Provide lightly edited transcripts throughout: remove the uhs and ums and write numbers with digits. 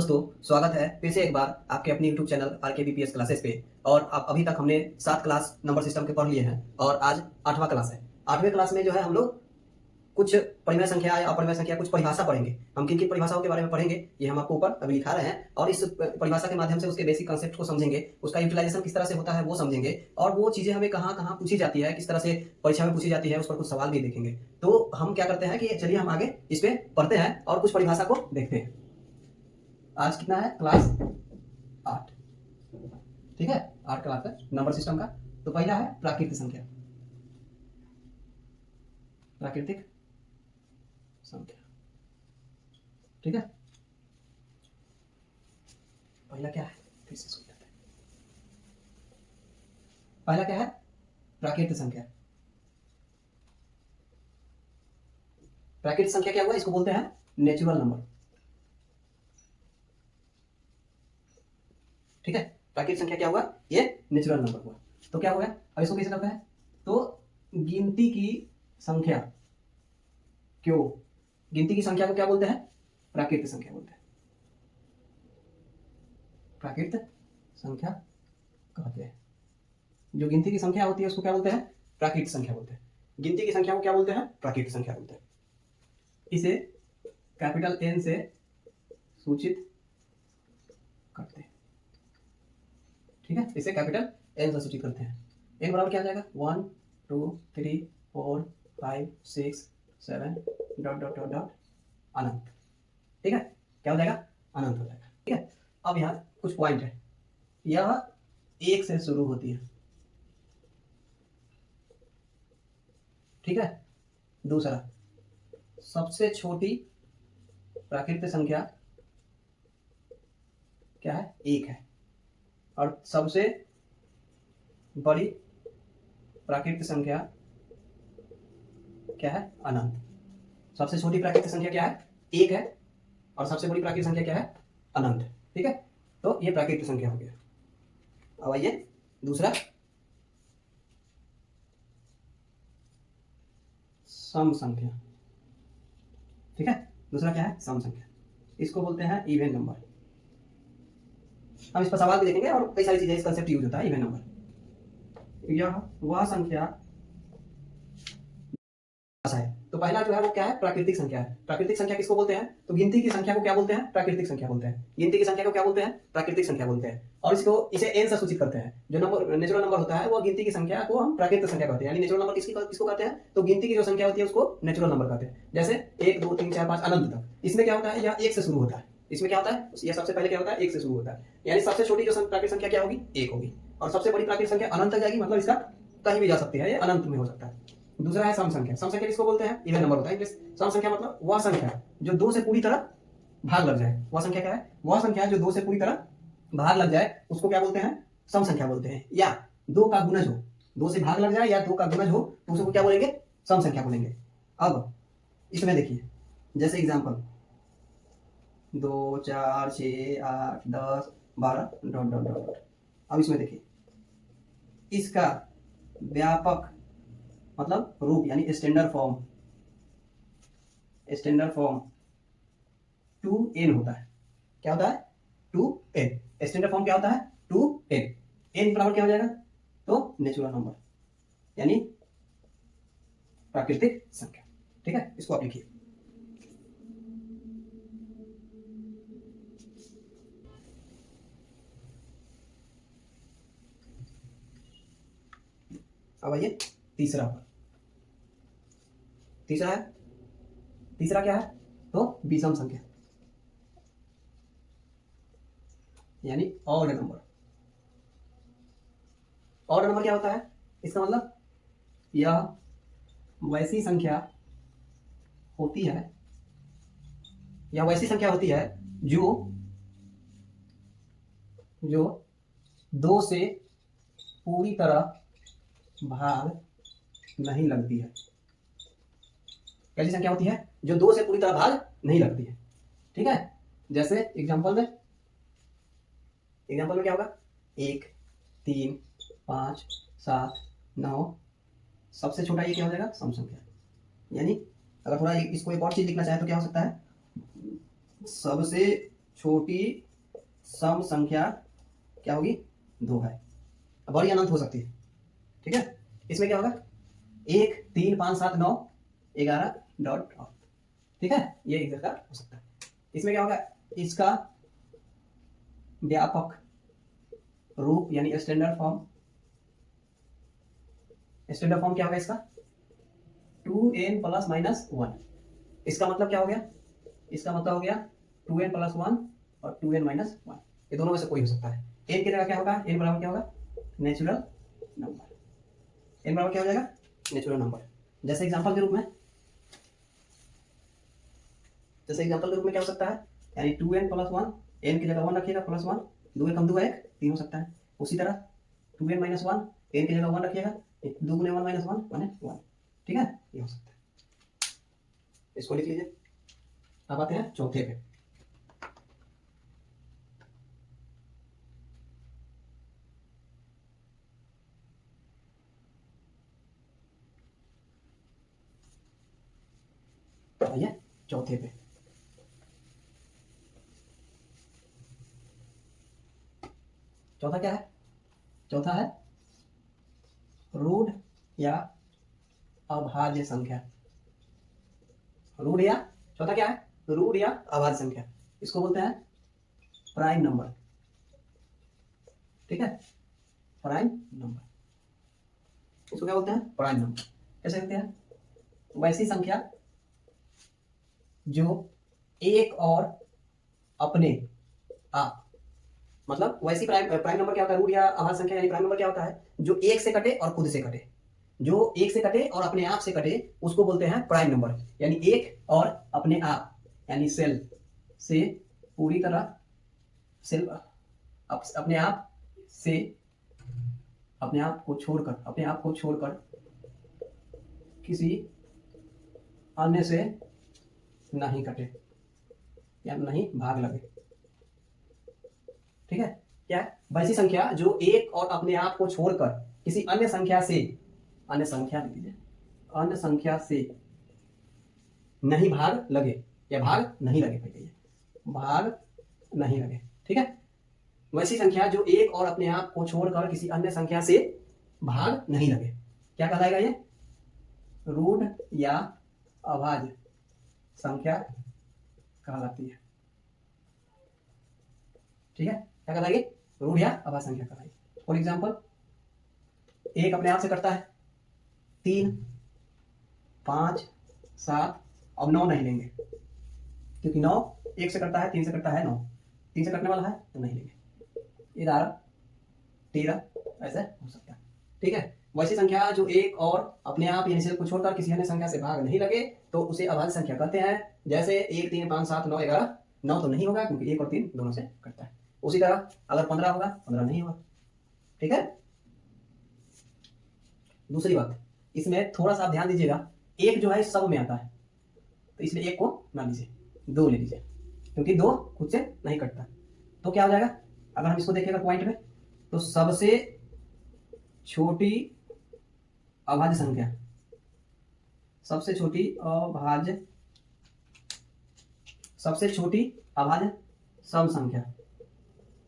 दोस्तों, स्वागत है फिर से एक बार आपके अपने YouTube चैनल RKBPS क्लासेस पे। और आप अभी तक हमने 7 क्लास नंबर सिस्टम के पढ़ लिए हैं और आज 8वां क्लास है। 8वें क्लास में जो है हम लोग कुछ परिमेय संख्या या अपरिमेय संख्या कुछ परिभाषा पढ़ेंगे। हम किन किन परिभाषाओं के बारे में पढ़ेंगे ये हम आपको ऊपर अभी लिखा रहे हैं और इस परिभाषा के माध्यम से उसके बेसिक कंसेप्ट को समझेंगे, उसका यूटिलाइजेशन किस तरह से होता है वो समझेंगे और वो चीजें हमें कहाँ कहाँ पूछी जाती है, किस तरह से परीक्षा में पूछी जाती है, उस पर कुछ सवाल भी देखेंगे। तो हम क्या करते हैं कि चलिए हम आगे इस पे पढ़ते हैं और कुछ परिभाषा को देखते हैं। आज कितना है? क्लास 8। ठीक है, 8 क्लास है नंबर सिस्टम का। तो पहला है प्राकृतिक संख्या। प्राकृतिक संख्या, ठीक है। पहला क्या है? फिर से सुन लेते हैं। पहला क्या है? प्राकृतिक संख्या। प्राकृतिक संख्या क्या हुआ? इसको बोलते हैं नेचुरल नंबर। ठीक है, प्राकृतिक संख्या क्या हुआ? ये नेचुरल नंबर हुआ। तो क्या हो गया? अब इसको कैसे करते हैं? तो गिनती की संख्या क्यों, गिनती की संख्या को क्या बोलते हैं? प्राकृतिक संख्या बोलते हैं। प्राकृतिक संख्या कहते हैं। जो गिनती की संख्या होती है उसको क्या बोलते हैं? प्राकृतिक संख्या बोलते हैं। गिनती की संख्या को क्या बोलते हैं? प्राकृतिक संख्या बोलते हैं। इसे कैपिटल N से सूचित करते हैं। ठीक है, इसे कैपिटल N से सूचित करते हैं। N बराबर क्या आ जाएगा? 1 2 3 4 5 6 7 डॉट डॉट डॉट डॉट अनंत। ठीक है, क्या हो जाएगा? अनंत हो जाएगा। ठीक है, अब यहाँ कुछ पॉइंट है। यह 1 से शुरू होती है। ठीक है, दूसरा सबसे छोटी प्राकृतिक संख्या क्या है? 1 है। और सबसे बड़ी प्राकृतिक संख्या क्या है? अनंत। सबसे छोटी प्राकृतिक संख्या क्या है? 1 है और सबसे बड़ी प्राकृतिक संख्या क्या है? अनंत। ठीक है, तो ये प्राकृतिक संख्या हो गया। अब आइए दूसरा, सम संख्या। ठीक है, दूसरा क्या है? सम संख्या। इसको बोलते हैं इवन नंबर। हम इस पर सवाल भी देखेंगे और कई सारी चीजें इस कंसेप्ट यूज होता है। इवन नंबर यह वह संख्या है। तो पहला जो है वो क्या है? प्राकृतिक संख्या है। प्राकृतिक संख्या किसको बोलते हैं? तो गिनती की संख्या को क्या बोलते हैं? प्राकृतिक संख्या बोलते हैं। गिनती की संख्या को क्या बोलते हैं? प्राकृतिक संख्या बोलते हैं। और इसे n से सूचित करते हैं। जो नंबर नेचुरल नंबर होता है वो गिनती की संख्या को हम प्राकृतिक संख्या कहते हैं। यानी नेचुरल नंबर किसको कहते हैं? तो गिनती की जो संख्या होती है उसको नेचुरल नंबर कहते हैं। जैसे 1 2 3 4 5 अनंत तक। इसमें क्या होता है? यह 1 से शुरू होता है। इसमें क्या होता है? यह सबसे पहले क्या होता है? 1 से शुरू होता है। यानी सबसे छोटी जो प्राकृतिक संख्या क्या होगी? 1 होगी। और सबसे बड़ी प्राकृतिक संख्या अनंत तक जाएगी, मतलब इसका कहीं भी जा सकती है, ये अनंत में हो सकता है। दूसरा है सम संख्या। सम संख्या किसको बोलते हैं? इवन नंबर होता है। सम संख्या मतलब वह संख्या जो 2 से पूरी तरह भाग लग जाए। वह संख्या क्या है? वह संख्या जो 2 से पूरी तरह भाग लग जाए उसको क्या बोलते हैं? सम संख्या बोलते हैं। या 2 का गुणज हो, 2 से भाग लग जाए या 2 का गुणज हो तो उसको क्या बोलेंगे? सम संख्या बोलेंगे। अब इसमें देखिए, जैसे एग्जांपल 2 4 6 8 10 12 डॉट डॉट डॉट। अब इसमें देखिए, इसका व्यापक मतलब रूप यानी स्टैंडर्ड फॉर्म 2n होता है। क्या होता है? 2n। स्टैंडर्ड फॉर्म क्या होता है? 2n। n बराबर क्या हो जाएगा? तो नेचुरल नंबर यानी प्राकृतिक संख्या। ठीक है, इसको आप लिखिए। अब आइए तीसरा है। तीसरा क्या है? तो विषम संख्या यानी ऑड नंबर। ऑड नंबर क्या होता है? इसका मतलब यह वैसी संख्या होती है, जो 2 से पूरी तरह भाग नहीं लगती है। कैसी संख्या होती है? जो 2 से पूरी तरह भाग नहीं लगती है। ठीक है, जैसे एग्जांपल में क्या होगा? 1 3 5 7 9। सबसे छोटा ये क्या हो जाएगा? सम संख्या। यानी अगर थोड़ा इसको एक और चीज लिखना चाहे तो क्या हो सकता है? सबसे छोटी सम संख्या क्या होगी, 2 है। बड़ी अनंत हो सकती है, ठीक है। इसमें क्या होगा, 1 3 5 7 9 11 डॉट डॉट, ठीक है, ये एक का हो सकता है। इसमें क्या होगा, इसका व्यापक रूप यानी स्टैंडर्ड फॉर्म, स्टैंडर्ड फॉर्म क्या होगा इसका, 2n प्लस माइनस 1। इसका मतलब क्या हो गया, इसका मतलब हो गया 2n प्लस 1 और 2n माइनस 1, ये दोनों में से कोई हो सकता है। n की जगह क्या होगा, n बराबर क्या होगा, नेचुरल नंबर। n बराबर क्या हो जाएगा, नेचुरल नंबर। जैसे एग्जांपल के रूप में, जैसे एग्जांपल के रूप में क्या हो सकता है, यानी 2n प्लस 1, n की जगह 1 रखिएगा प्लस 1, 2 कम 2 1 3 हो सकता है। उसी तरह 2n माइनस 1, n की जगह 1 रखिएगा, 2 गुने 1 माइनस 1 माने 1, ठीक है, ये हो सकता है। इसको लिख लीजिए। अब आते हैं चौथे पे। आइए चौथे पे। चौथा क्या है, चौथा है रूढ़ या अभाज्य संख्या। रूढ़ या, चौथा क्या है, रूढ़ या अभाज्य संख्या, इसको बोलते हैं प्राइम नंबर, ठीक है, प्राइम नंबर, इसको क्या बोलते हैं, प्राइम नंबर। कैसे कहते हैं, वैसी संख्या जो एक और अपने आप, मतलब वैसी प्राइम नंबर क्या होता है, रूट या आभाज्य संख्या यानी प्राइम नंबर क्या होता है, जो एक से कटे और खुद से कटे, जो एक से कटे और अपने आप से कटे उसको बोलते हैं प्राइम नंबर। यानी एक और अपने आप यानी सेल से पूरी तरह, सेल अपने आप से, अपने आप को छोड़कर, अपने आप को छोड़कर किसी अन्य से नहीं कटे या नहीं भाग लगे, ठीक है। क्या है, वैसी संख्या जो एक और अपने आप को छोड़कर किसी अन्य संख्या से, अन्य संख्या लिख लीजिए, अन्य संख्या से नहीं भाग लगे या भाग नहीं लगे, भाग नहीं लगे, ठीक है। वैसी संख्या जो एक और अपने आप को छोड़कर किसी अन्य संख्या से भाग नहीं लगे, क्या कहलाएगा ये, रूढ़ या अभाज्य संख्या कहलाती है, ठीक है। क्या कहलाएगी, रूढ़ या अभाज्य संख्या कहलाएगी। फॉर एग्जाम्पल, एक अपने आप से कटता है 3 5 7, अब 9 नहीं लेंगे क्योंकि 9 1 से कटता है, 3 से कटता है 9, 3 से कटने वाला है तो नहीं लेंगे। 11 13 ऐसे हो सकता है, ठीक है। वैसी संख्या जो एक और अपने आप यानी सेल को छोड़कर किसी अन्य संख्या से भाग नहीं लगे तो उसे अभाज्य संख्या कहते हैं। जैसे 1 3 5 7 9 11, 9 तो नहीं होगा क्योंकि 1 और 3 दोनों से कटता है। उसी तरह अगर 15 होगा, 15 नहीं होगा, ठीक है। दूसरी बात, इसमें थोड़ा सा ध्यान दीजिएगा, एक जो है सब में आता है तो इसलिए एक को ना लीजिए, 2 ले लीजिए क्योंकि 2 खुद से नहीं कटता। तो क्या हो जाएगा, अगर हम इसको देखेगा पॉइंट में, तो सबसे छोटी अभाज्य संख्या, सबसे छोटी अभाज्य, सबसे छोटी अभाज्य सम संख्या,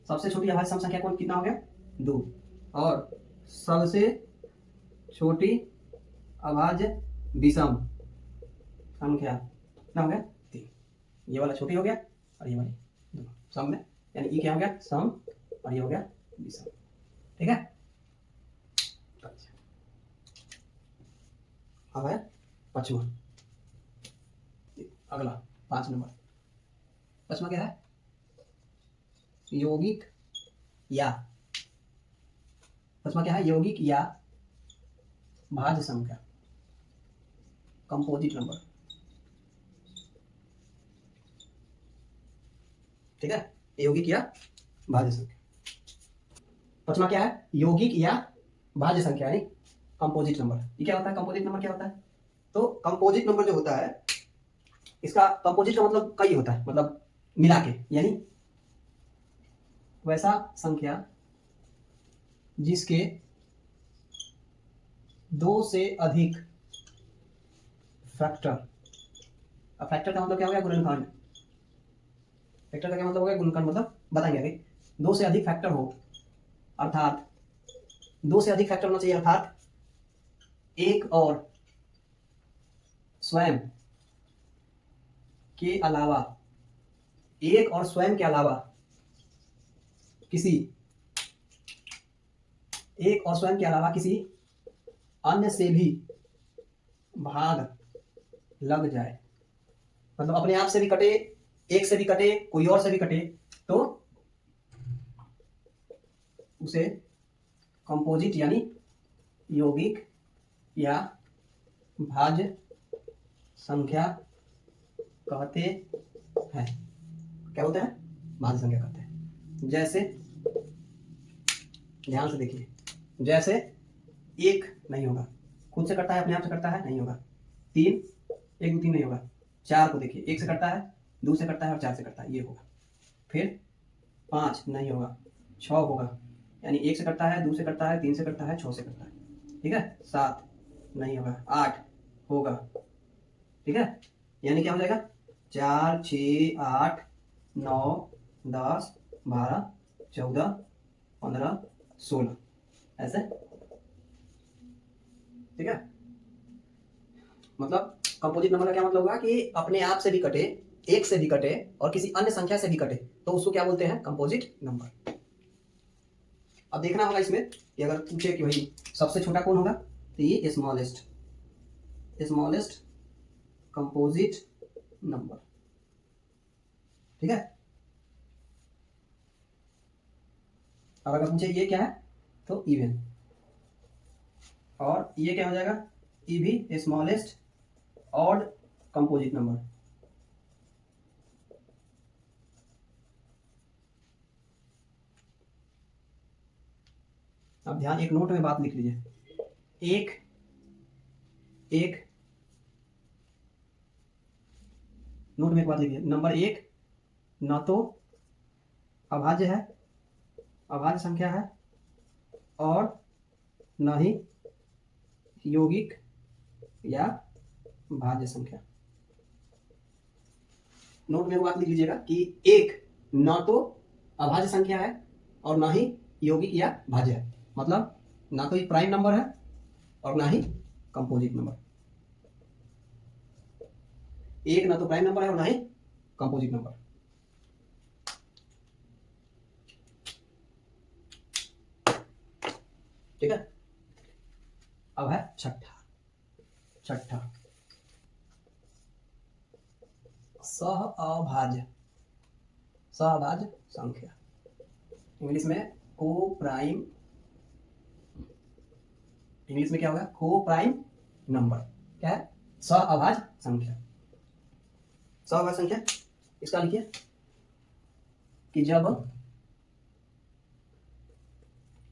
सबसे छोटी अभाज्य सम संख्या कौन, कितना हो गया, 2, और सबसे छोटी अभाज्य विषम संख्या कितना हो गया, 3। ये वाला छोटी हो गया और ये वाली दोनों सम में, यानी ये क्या हो गया, सम, और ये हो गया विषम, ठीक है। अब है पांचवा, अगला 5 नंबर, पांचवा क्या है, यौगिक या, पांचवा क्या है, यौगिक या भाज्य संख्या, कंपोजिट नंबर, ठीक है। यौगिक या भाज्य संख्या, पांचवा क्या है, यौगिक या भाज्य संख्या यानी कंपोजिट नंबर। ये क्या होता है, कंपोजिट नंबर क्या होता है, तो कंपोजिट नंबर जो होता है, इसका कंपोजिट का मतलब कई होता है, मतलब मिला के, यानी वैसा संख्या जिसके 2 से अधिक फैक्टर, अब फैक्टर का मतलब क्या हो गया, गुणनखंड, फैक्टर का क्या मतलब हो गया, गुणनखंड, मतलब बताएंगे आगे। दो से अधिक फैक्टर हो, अर्थात दो से अधिक फैक्टर होना चाहिए, अर्थात एक और स्वयं के अलावा, एक और स्वयं के अलावा किसी, एक और स्वयं के अलावा किसी अन्य से भी भाग लग जाए, मतलब अपने आप से भी कटे, एक से भी कटे, कोई और से भी कटे, तो उसे कंपोजिट यानी यौगिक या भाज्य संख्या कहते हैं। क्या बोलते हैं, भाज्य संख्या कहते हैं। जैसे ध्यान से देखिए, जैसे एक नहीं होगा, खुद से करता है, अपने आप से करता है, नहीं होगा। तीन, एक दो तीन नहीं होगा। चार को देखिए, एक से करता है, दो से करता है और चार से करता है, ये होगा। फिर पाँच नहीं होगा, छः होगा, यानी एक से करता है, दो से करता है, तीन से करता है, छः से करता है, ठीक है। सात नहीं होगा, आठ होगा, ठीक है। यानी क्या हो जाएगा, चार, छ, आठ, नौ, 10, 12, 14, 15, 16, ऐसे, ठीक है। मतलब कंपोजिट नंबर का क्या मतलब होगा कि अपने आप से भी कटे, एक से भी कटे और किसी अन्य संख्या से भी कटे, तो उसको क्या बोलते हैं, कंपोजिट नंबर। अब देखना होगा इसमें कि अगर पूछे कि भाई सबसे छोटा कौन होगा, तो ये स्मॉलेस्ट, स्मॉलेस्ट कंपोजिट नंबर, ठीक है। अब अगर पूछे ये क्या है, तो इवन, और ये क्या हो जाएगा, ये भी स्मॉलेस्ट ऑड कंपोजिट नंबर। अब ध्यान, एक नोट में बात लिख लीजिए, एक एक नोट में एक बात लिखिए, नंबर एक न तो अभाज्य है, अभाज्य संख्या है, और न ही यौगिक या भाज्य संख्या। नोट में एक बात लिख लीजिएगा कि एक न तो अभाज्य संख्या है और ना ही यौगिक या भाज्य है, मतलब ना तो ये प्राइम नंबर है और ना ही कंपोजिट नंबर। एक ना तो प्राइम नंबर है और ना ही कंपोजिट नंबर। ठीक है। अब है छठा, छठा सहअभाज्य, सहअभाज्य संख्या, इंग्लिश में को प्राइम, इंग्लिश में क्या होगा, को प्राइम नंबर। क्या है, सहअभाज्य संख्या। सहअभाज्य संख्या इसका लिखिए कि जब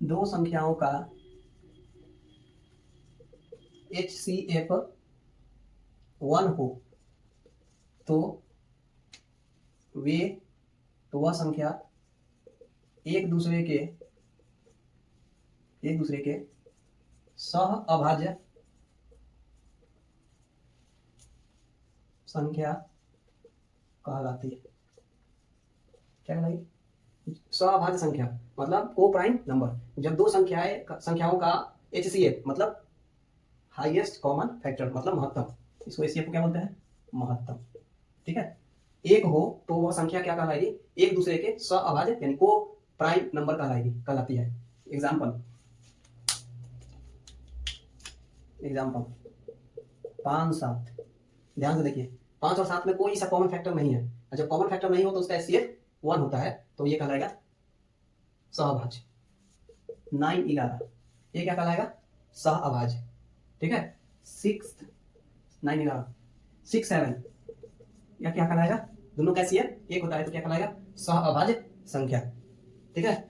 दो संख्याओं का HCF 1 हो तो वे, तो वह संख्या एक दूसरे के सहअभाज्य संख्या कहलाती है। क्या कहलाएगी, सहअभाज्य संख्या, मतलब को प्राइम नंबर। जब दो संख्याओं का HCF मतलब हाईएस्ट कॉमन फैक्टर, मतलब महत्तम, इसको HCF को क्या बोलते हैं, महत्तम, ठीक है। एक हो तो वह संख्या क्या कहलाएगी, एक दूसरे के सहअभाज्य यानी को प्राइम नंबर कहलाती है। एग्जाम्पल, एग्जाम्पल 5, 7, ध्यान से देखिए, 5 और 7 में कोई सा कॉमन फैक्टर नहीं है। जब कॉमन फैक्टर नहीं हो तो उसका HCF 1 होता है, तो ये कहलाएगा सहअभाज्य। 9, 11 ये क्या कहलाएगा, सहअभाज्य, ठीक है। 6, 9, 11, 6, 7 यह क्या कहलाएगा, दोनों का HCF 1 होता है, तो क्या कहलाएगा, सहअभाज्य संख्या, ठीक है।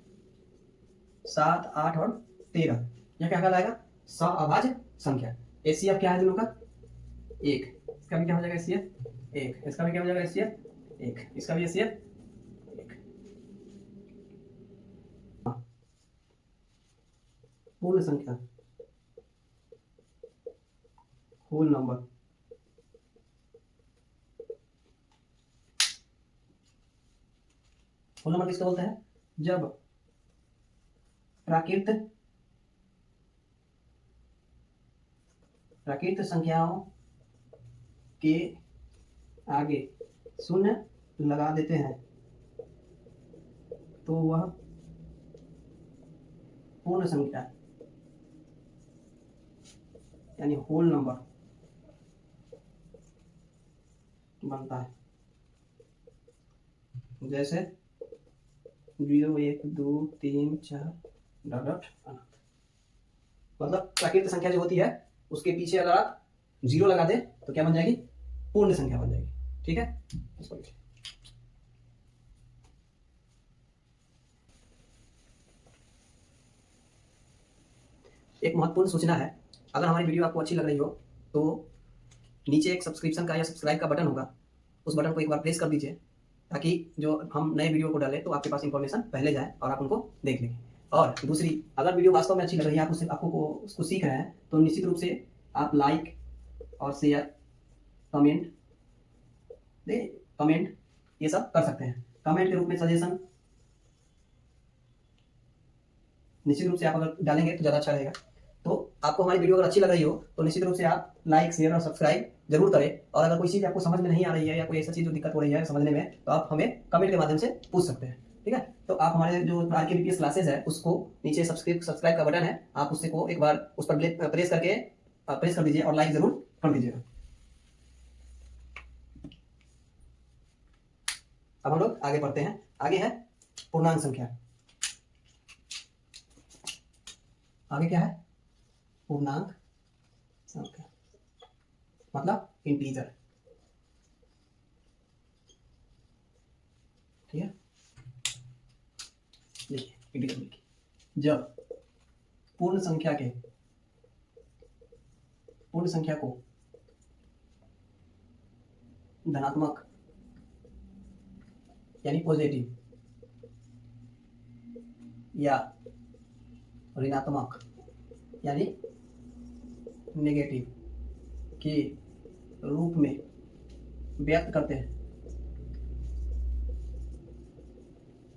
7, 8 और 13 यह क्या कहलाएगा, सहअभाज्य संख्या। HCF क्या है दोनों का, 1, इसका भी क्या हो जाएगा HCF 1, इसका भी क्या हो जाएगा HCF 1, इसका भी HCF 1। पूर्ण संख्या, होल नंबर, होल नंबर किसको बोलते हैं? जब प्राकृत संख्याओं के आगे शून्य लगा देते हैं तो वह पूर्ण संख्या यानी होल नंबर बनता है। जैसे 0 1 2 3 4 डॉट डॉट अनंत। मतलब प्राकृत संख्या जो होती है उसके पीछे अगर आप 0 लगा दे तो क्या बन जाएगी? पूर्ण संख्या बन जाएगी। ठीक है, इसको लिखिए। एक महत्वपूर्ण सूचना है, अगर हमारी वीडियो आपको अच्छी लग रही हो तो नीचे एक सब्सक्रिप्शन का या सब्सक्राइब का बटन होगा, उस बटन को एक बार प्रेस कर दीजिए ताकि जो हम नए वीडियो को डालें तो आपके पास इंफॉर्मेशन पहले जाए और आप उनको देख लें। और दूसरी, अगर वीडियो वास्तव में अच्छी लग रही है, आप उसको सीख रहे हैं, तो निश्चित रूप से आप लाइक और शेयर, कमेंट ये सब कर सकते हैं। कमेंट के रूप में सजेशन निश्चित रूप से आप अगर डालेंगे तो ज़्यादा अच्छा रहेगा। तो आपको हमारी वीडियो अगर अच्छी लग रही हो तो निश्चित रूप से आप लाइक, शेयर और सब्सक्राइब जरूर करें। और अगर कोई चीज़ आपको समझ में नहीं आ रही है या कोई ऐसा चीज़ जो दिक्कत हो रही है समझने में, तो आप हमें कमेंट के माध्यम से पूछ सकते हैं। ठीक है, तो आप हमारे जो RKBPS क्लासेज है उसको नीचे सब्सक्राइब का बटन है, आप उससे को एक बार उस पर प्रेस कर दीजिए और लाइक जरूर कर दीजिएगा। अब हम लोग आगे पढ़ते हैं। आगे है पूर्णांक संख्या। आगे क्या है? पूर्णांक संख्या मतलब इंटीजर। ठीक है, देखिए इंटीजर लिखिए। जब पूर्ण संख्या को धनात्मक यानी पॉजिटिव या ऋणात्मक यानी नेगेटिव के रूप में व्यक्त करते हैं,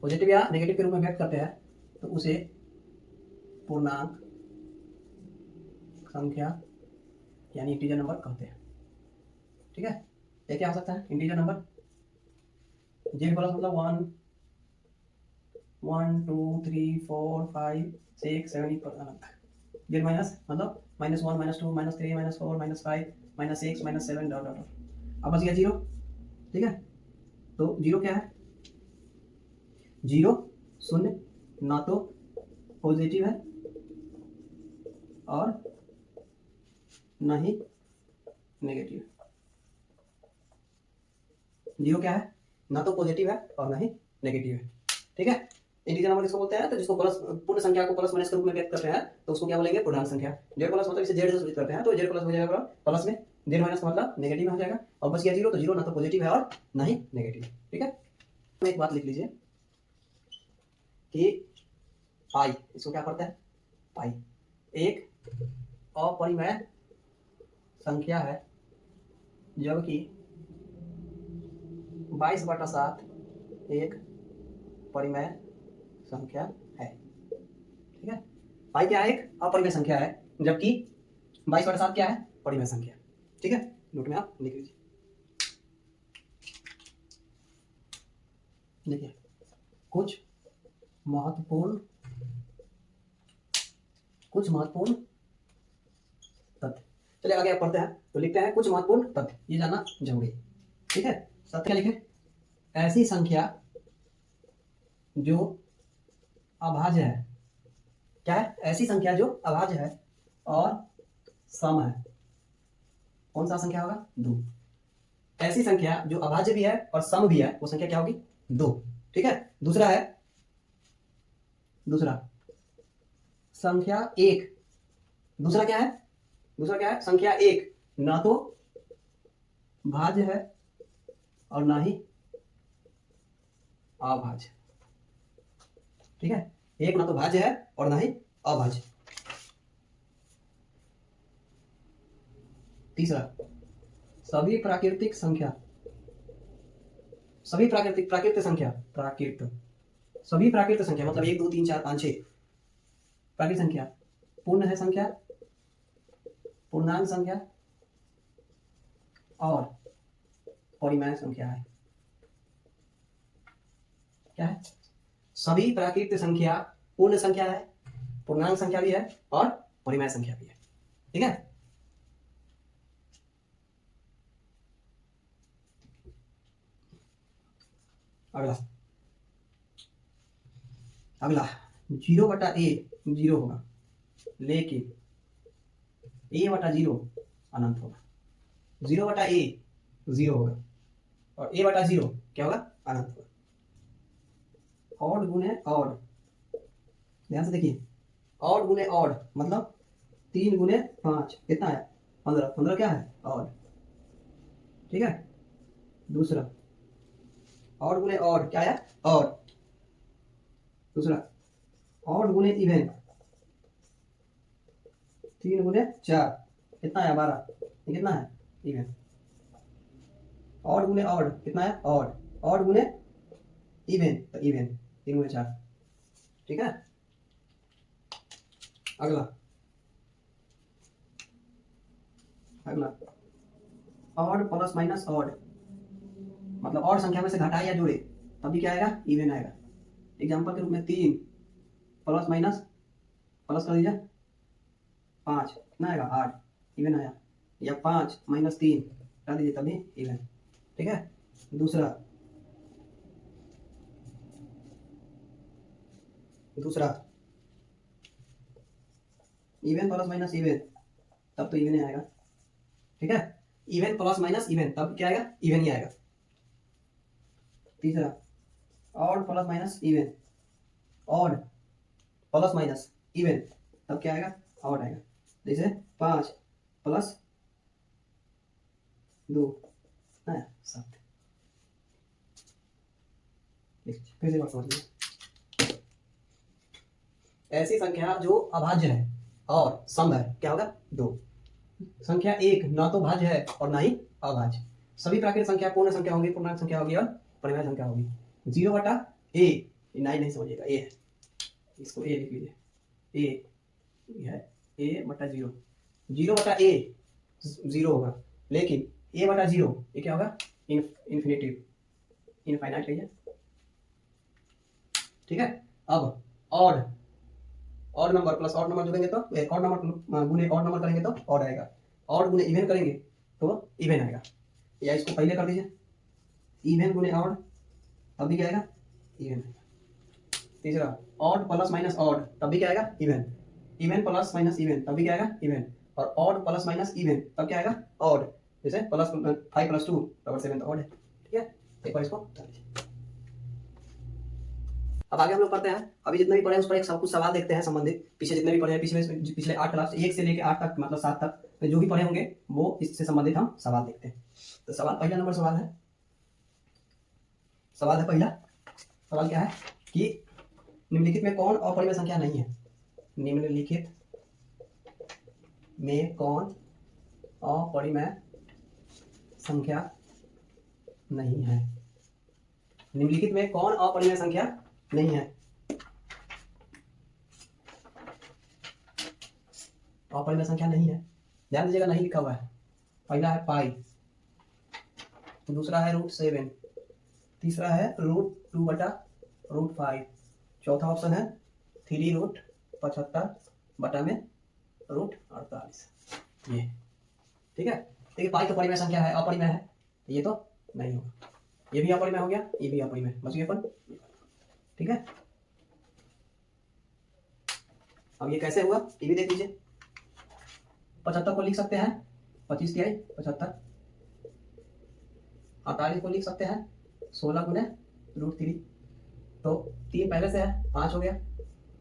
पॉजिटिव या नेगेटिव के रूप में व्यक्त करते हैं, तो उसे पूर्णांक संख्या यानी इंटीजर नंबर कहते हैं। ठीक है, ये क्या हो सकता है? Integer number. जेड प्लस मतलब 1 1 2 3 4 5 6 7 अनंत। जेड माइनस मतलब -1 -2 -3 -4 -5 -6 -7 डॉट डॉट। अब बच गया 0। ठीक है, तो 0 क्या है? 0 शून्य, ना तो पॉजिटिव है और ना ही नेगेटिव। 0 क्या है? ना तो पॉजिटिव है और ना ही नेगेटिव है। ठीक है, इंटीजर नंबर किसको बोलते हैं? तो जिसको प्लस, पूर्ण संख्या को प्लस माइनस के रूप में व्यक्त करते हैं तो उसको क्या बोलेंगे? पूर्णांक संख्या। जेड प्लस मतलब इसे जेड से सूचित करते हैं, तो जेड प्लस हो जाएगा प्लस में, जेड माइनस का मतलब नेगेटिव में हो जाएगा। और बच गया 0, तो 0 ना तो पॉजिटिव है और ना ही नेगेटिव। ठीक है, एक बात लिख लीजिए कि पाई, इसको क्या पढ़ते हैं? पाई एक अपरिमेय संख्या है, जबकि 22/7 एक परिमेय संख्या है। ठीक है, पाई क्या है? एक अपरिमेय संख्या है, जबकि 22/7 क्या है? परिमेय संख्या। ठीक है, नोट में आप लिख लीजिए। देखिए कुछ महत्वपूर्ण तथ्य। चलिए आगे आप पढ़ते हैं, तो लिखते हैं कुछ महत्वपूर्ण तथ्य, ये जानना जरूरी है। ठीक है, तथ्य क्या लिखे? ऐसी संख्या जो अभाज्य है। क्या है? ऐसी संख्या जो अभाज्य है और सम है। कौन सा संख्या होगा? 2। ऐसी संख्या जो अभाज्य भी है और सम भी है, वो संख्या क्या होगी? 2। ठीक है, दूसरा संख्या 1। दूसरा क्या है? संख्या 1 ना तो भाज्य है और ना ही अभाज्य। ठीक है, एक ना तो भाज्य है और ना ही अभाज्य। तीसरा, सभी प्राकृत संख्या सभी प्राकृत संख्या मतलब 1 2 3 4 5 6 प्राकृत संख्या पूर्ण है संख्या, पूर्णांक संख्या और परिमेय संख्या है। क्या है? सभी प्राकृत संख्या पूर्ण संख्या है, पूर्णांक संख्या भी है और परिमेय संख्या भी है। ठीक है। अगला अगला 0/a 0 होगा, लेकिन a/0 अनंत होगा। 0/a 0 होगा और a/0 क्या होगा? अनंत होगा। ऑड गुने ऑड, ध्यान से देखिए, ऑड गुने ऑड मतलब 3 गुने 5 कितना है? 15। 15 क्या है? ऑड। ठीक है। दूसरा ऑड गुने ऑड क्या है? ऑड। दूसरा ऑड गुने इवन 3 गुने 4 कितना है? 12। ये कितना है? इवन। ऑड गुने ऑड कितना है? ऑड। ऑड गुने इवन तो इवन 3 गुने 4। ठीक है। अगला अगला ऑड प्लस माइनस ऑड मतलब ऑड संख्या में से घटाए या जोड़े तब भी क्या आएगा? इवन आएगा। एग्जांपल के रूप में 3 प्लस माइनस प्लस कर दीजिए 5 कितना आएगा? 8 इवन आया। या 5 माइनस 3 कर दीजिए तभी इवन। ठीक है। दूसरा इवन प्लस माइनस इवन तब तो इवन ही आएगा। ठीक है। इवन प्लस माइनस इवन तब क्या आएगा? इवन ही आएगा। तीसरा odd plus minus even, odd plus minus even तब क्या आएगा? ऑड आएगा। जैसे 5 प्लस 2 7। फिर से बात समझिए, ऐसी संख्या जो अभाज्य है और सम है क्या होगा? 2। संख्या 1 ना तो भाज्य है और ना ही अभाज्य। सभी प्राकृत संख्या पूर्ण संख्या होगी, पूर्णांक संख्या होगी और परिमेय संख्या होगी। 0/a 9 नहीं समझिएगा, a है, इसको a लिख लीजिए। a है a/0। 0/a 0 होगा, लेकिन a/0 ये क्या होगा? इन्फिनिटिव, इनफाइनाइट लीजिए। ठीक है। अब odd number plus odd number जोड़ेंगे तो ऑड नंबर गुने ऑड नंबर करेंगे तो ऑड आएगा। ऑड गुने इवन करेंगे तो इवन आएगा। या इसको पहले कर दीजिए, इवन गुने ऑड तब भी क्या आएगा? इवन आएगा। तीसरा ऑड प्लस माइनस ऑड तब भी क्या आएगा? Even. Even plus minus even तब भी क्या आएगा? इवन। और ऑड प्लस माइनस इवन तब क्या आएगा? ऑड। जैसे प्लस 5 + 2 = 7 तो ऑड है। ठीक है। एक बार इसको अब आगे हम लोग पढ़ते हैं। अभी जितने भी पढ़े हैं उस पर एक सब कुछ सवाल देखते हैं संबंधित। पीछे जितने भी पढ़े हैं, पिछले 8 क्लास 1 से लेकर 8 तक मतलब 7 तक जो भी पढ़े होंगे वो इससे संबंधित हम सवाल देखते हैं। तो सवाल पहला नंबर सवाल है पहला सवाल क्या है कि निम्नलिखित में कौन अपरिमेय संख्या नहीं है? निम्नलिखित में कौन अपरिमेय संख्या नहीं है? निम्नलिखित में कौन अपरिमेय संख्या नहीं है? अपरिमेय संख्या नहीं है, ध्यान दीजिएगा, नहीं लिखा हुआ है। पहला है पाई, दूसरा है √7, तीसरा है √2/√5, चौथा ऑप्शन है 3√75/√48। ये ठीक है। देखिए पाई तो परिमेय संख्या है, अपरिमेय है, ये तो नहीं होगा। ये भी अपरिमेय हो गया, ये भी अपरिमेय, बच गया अपन। ठीक है। अब ये कैसे हुआ ये भी देख लीजिए। 75 को लिख सकते हैं 25 तिहाई 75। 48 को लिख सकते हैं 16 गुने √3। तो 3 पहले से है, 5 हो गया,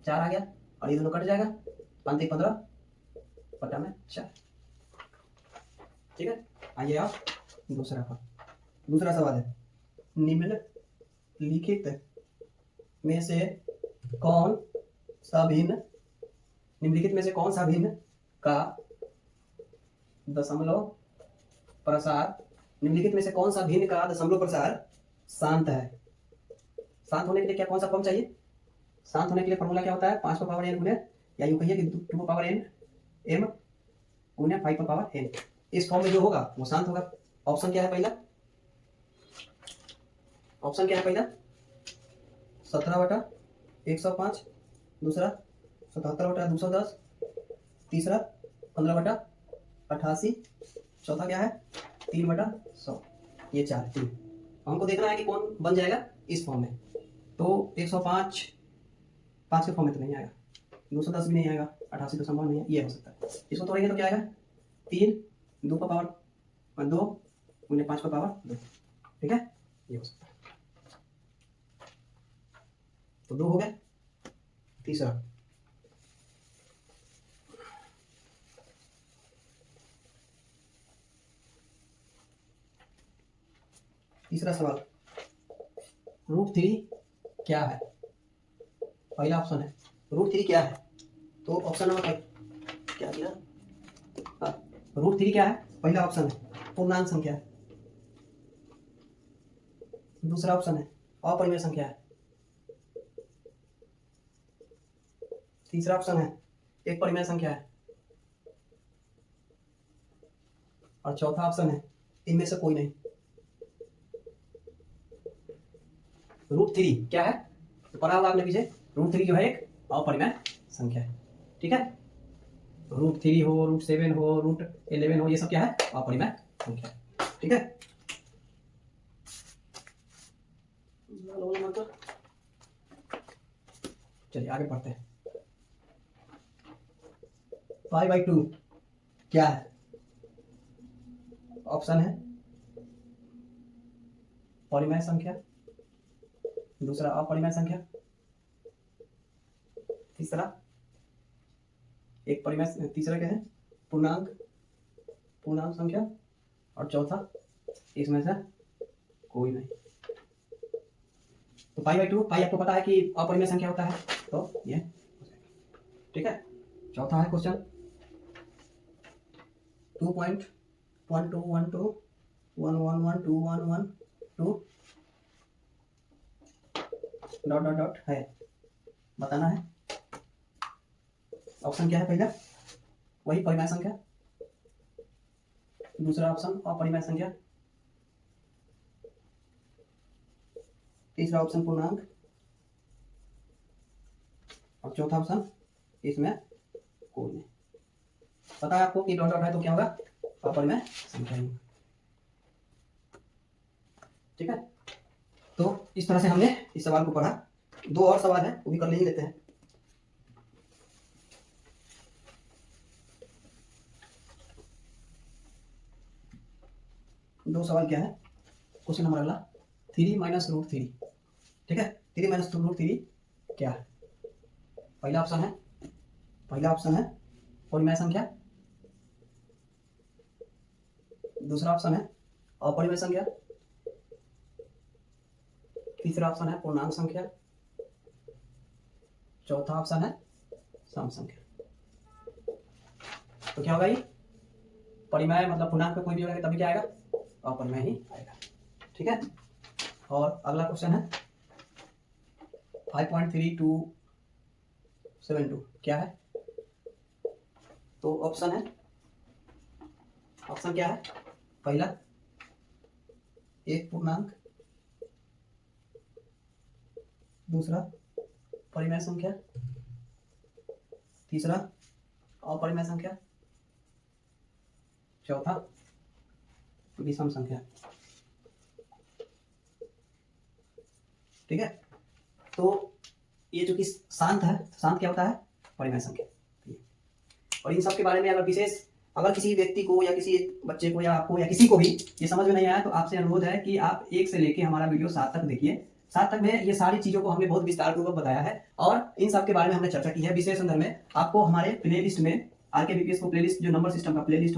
4 आ गया और ये दोनों कट जाएगा, 5 × 15/4। ठीक है। आइए आप दूसरा सवाल है, निम्नलिखित में से कौन सा भिन्न का दशमलव प्रसार शांत है? शांत होने के लिए क्या कौन सा फॉर्म चाहिए? शांत होने के लिए फॉर्मूला क्या होता है, 5 पर पावर n गुने, या यूं कहिए कि 2 पर पावर n m गुने 5 पर पावर n। इस फॉर्म में जो होगा वो शांत होगा। ऑप्शन क्या है पहला, ऑप्शन क्या है पहला 17/105, दूसरा 77/210, तीसरा 15/88, चौथा क्या है 3/100। ये 4 3 हमको देखना है कि कौन बन जाएगा इस फॉर्म में। तो 105 5 के फॉर्म में तो नहीं आएगा, 210 भी नहीं आएगा, 88 तो संभव नहीं है, ये हो सकता है। इसको तोड़ेंगे तो क्या आएगा 3 2 का पावर 2 गुने 5 का पावर 2, ठीक है, ये हो सकता है। तो 2 हो गया। तीसरा सवाल, √3 क्या है? पहला ऑप्शन है √3 क्या है, तो ऑप्शन नंबर क्या दिया, √3 क्या है, पहला ऑप्शन है पूर्णांक संख्या है, दूसरा ऑप्शन है अपरिमेय संख्या है, तीसरा ऑप्शन है एक परिमेय संख्या है, और चौथा ऑप्शन है इनमें से कोई नहीं। √3 क्या है, तो पढ़ा होगा आपने पीछे, √3 जो है एक अपरिमेय संख्या है, ठीक है। √3 हो, √7 हो, √11 हो, ये सब क्या है अपरिमेय संख्या है, ठीक है। चलिए आगे पढ़ते हैं। 5/2 क्या है, ऑप्शन है परिमेय संख्या, दूसरा अपरिमेय संख्या, तीसरा एक परिमेय, तीसरा क्या है पूर्णांक संख्या, और चौथा इसमें से कोई नहीं। तो 5/2 पाई आपको पता है कि अपरिमेय संख्या होता है, तो ये ठीक है। चौथा है क्वेश्चन 2.12121112 डॉट है, बताना है। ऑप्शन क्या है पहला, वही परिमेय संख्या, दूसरा ऑप्शन अपरिमेय संख्या, तीसरा ऑप्शन पूर्णांक, और चौथा ऑप्शन इसमें कोई नहीं। पता है आपको कि डॉट है तो क्या होगा अपरिमेय संख्या, ठीक है। तो इस तरह से हमने इस सवाल को पढ़ा। 2 और सवाल है वो भी कर ले ही लेते हैं। दो सवाल क्या है, क्वेश्चन नंबर अगला 3 - √3, ठीक है। 3 - √3 क्या है, पहला ऑप्शन है परिमेय संख्या, दूसरा ऑप्शन है अपरिमेय संख्या, तीसरा ऑप्शन है पूर्णांक संख्या, चौथा ऑप्शन है सम संख्या। तो क्या होगा ये परिमेय मतलब पूर्णांक पे कोई भी होगा तभी क्या आएगा अपरिमेय ही आएगा, ठीक है। और अगला क्वेश्चन है 5.3272 क्या है, तो ऑप्शन क्या है पहला एक पूर्णांक, दूसरा परिमेय संख्या, तीसरा अपरिमेय संख्या, चौथा विषम संख्या, ठीक है। तो ये जो कि शांत है, शांत क्या होता है परिमेय संख्या। और इन सब के बारे में अगर किसी व्यक्ति को या किसी बच्चे को या आपको या किसी को भी ये समझ में नहीं आया तो आपसे अनुरोध है कि आप 1 से लेके हमारा वीडियो 7 तक देखिए। 7 तक में ये सारी चीजों को हमने बहुत विस्तार पूर्वक बताया है और इन सब के बारे में हमने चर्चा की है। विशेष संदर्भ में आपको हमारे प्लेलिस्ट में RK BPS को प्लेलिस्ट जो नंबर सिस्टम का प्लेलिस्ट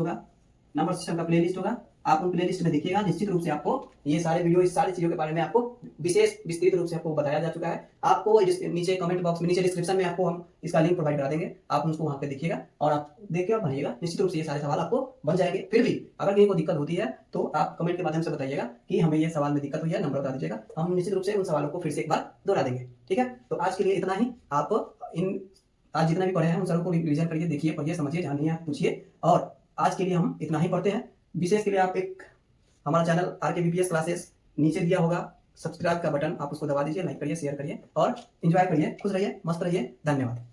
होगा आप उन प्ले लिस्ट में देखिएगा, निश्चित रूप से आपको ये सारे वीडियो, इस सारी चीजों के बारे में आपको विशेष विस्तृत रूप से आपको बताया जा चुका है। आपको नीचे कमेंट बॉक्स में, नीचे डिस्क्रिप्शन में आपको हम इसका लिंक प्रोवाइड करा देंगे, आप उसको वहां पे देखिएगा और आप देख के आप भरिएगा। निश्चित रूप से ये सारे सवाल आपको बन जाएंगे। फिर भी अगर कहीं को दिक्कत होती है तो आप कमेंट के माध्यम से बताइएगा कि हमें ये सवाल में दिक्कत हुई है, नंबर बता दीजिएगा, हम निश्चित रूप से उन सवालों को फिर से एक बार दोहरा देंगे। ठीक है, तो आज के लिए इतना ही। आप आज जितना भी पढ़े हैं उन सबको को रिवीजन करिए, देखिए, पढ़िए, समझिए, जानिए, पूछिए। और आज के लिए हम इतना ही पढ़ते हैं। विशेष के लिए आप एक हमारा चैनल RKVPS क्लासेस नीचे दिया होगा सब्सक्राइब का बटन, आप उसको दबा दीजिए, लाइक करिए, शेयर करिए और एंजॉय करिए। खुश रहिए, मस्त रहिए। धन्यवाद।